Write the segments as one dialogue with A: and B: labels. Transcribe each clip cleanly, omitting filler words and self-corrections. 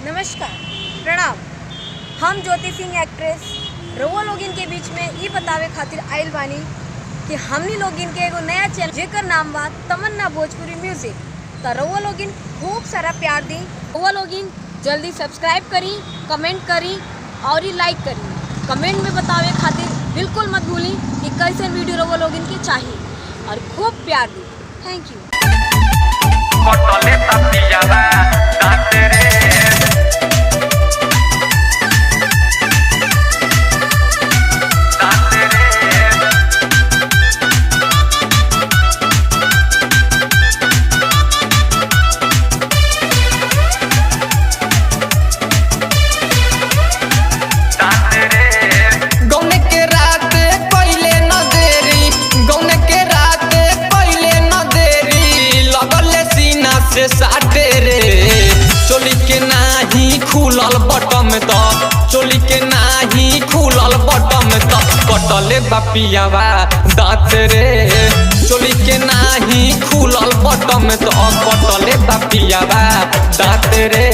A: नमस्कार, प्रणाम। हम ज्योति सिंह एक्ट्रेस रउआ लोगिन के बीच में ये बतावे खातिर आइल बानी कि हमनी लोगिन के एगो नया चैनल जेकर नाम बा तमन्ना भोजपुरी म्यूजिक। तो रउआ लोगिन खूब सारा प्यार दी। रउआ लोगिन जल्दी सब्सक्राइब करी, कमेंट करी और ही लाइक करी। कमेंट में बतावे खातिर बिल्कुल मत भूली कि कैसे वीडियो रउआ लोगिन की चाहिए और खूब प्यार दी। Thank you.
B: से साटे रे चोली के नाही खुलल बटम तो चोली के नाही खुलल बटम तो कटले बापियावा दांत रे चोली के नाही खुलल बटम तो कटले बापियावा दांत रे।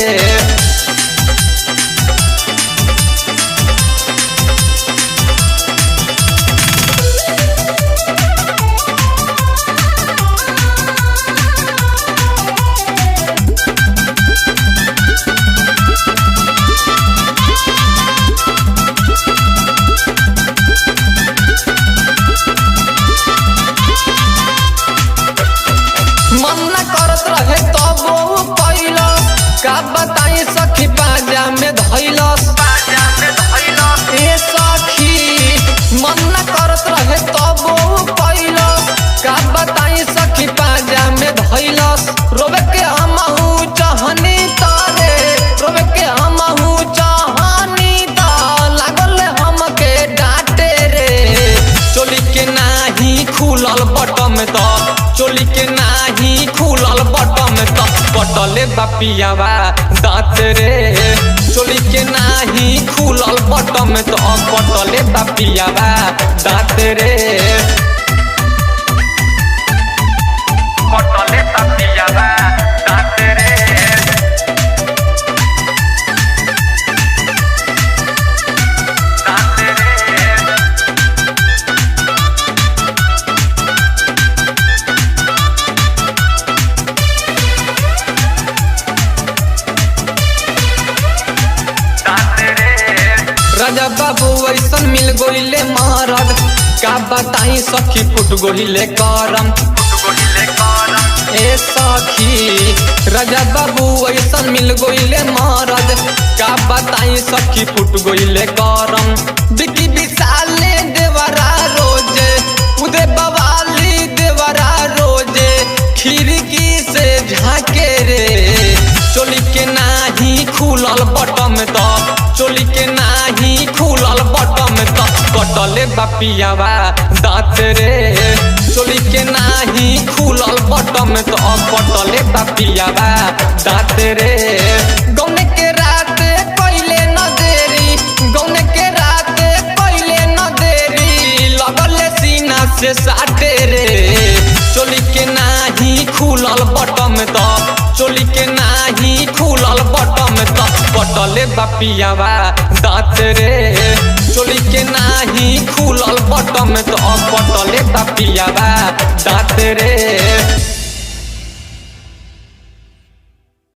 B: का बताई सखी बाजा में धैलस ए सखी मन न करत रहे तब कैलस। का बताई सखी बाजा में धैलस रोवे के हमहू चाहनी तारे रोवे के हमहू चाहनी ता लागल हमके डांटे रे चोली के नाही खुलल बटम तो चोली के नाही खुलल बटम तो कटले बापियावा दांत रे चोली के नाही खुलल बटम तो कटले बापियावा दांत रे कटले बापियावा दांत रे। राजा बाबू ऐसन मिल गोइले महाराज का बताई सखी फुट गोइले करम ए सखी। राजा बाबू ऐसन मिल गोइले महाराज का बताई सखी फुट गोइले करम। बिकी विशाले देवरा रोजे उदे बवाली देवरा रोजे खिड़की से झाके रे चोली के नाही खुलल बटम तो चोली के नाही खुलल बटम तो कटले बापियावा दांत रे चोली के नाही खुलल बटम तो कटले बापियावा दांत रे। गौने के रात पहले न देरी गौने के रात पहले न देरी लगल सीना से साटे रे चोली के नाही खुलल बटम तो चोली के नाही खुलल बटम तो कटले बापियावा दांत रे चोली के नाही खुलल बटम तो कटले बापियावा दांत रे।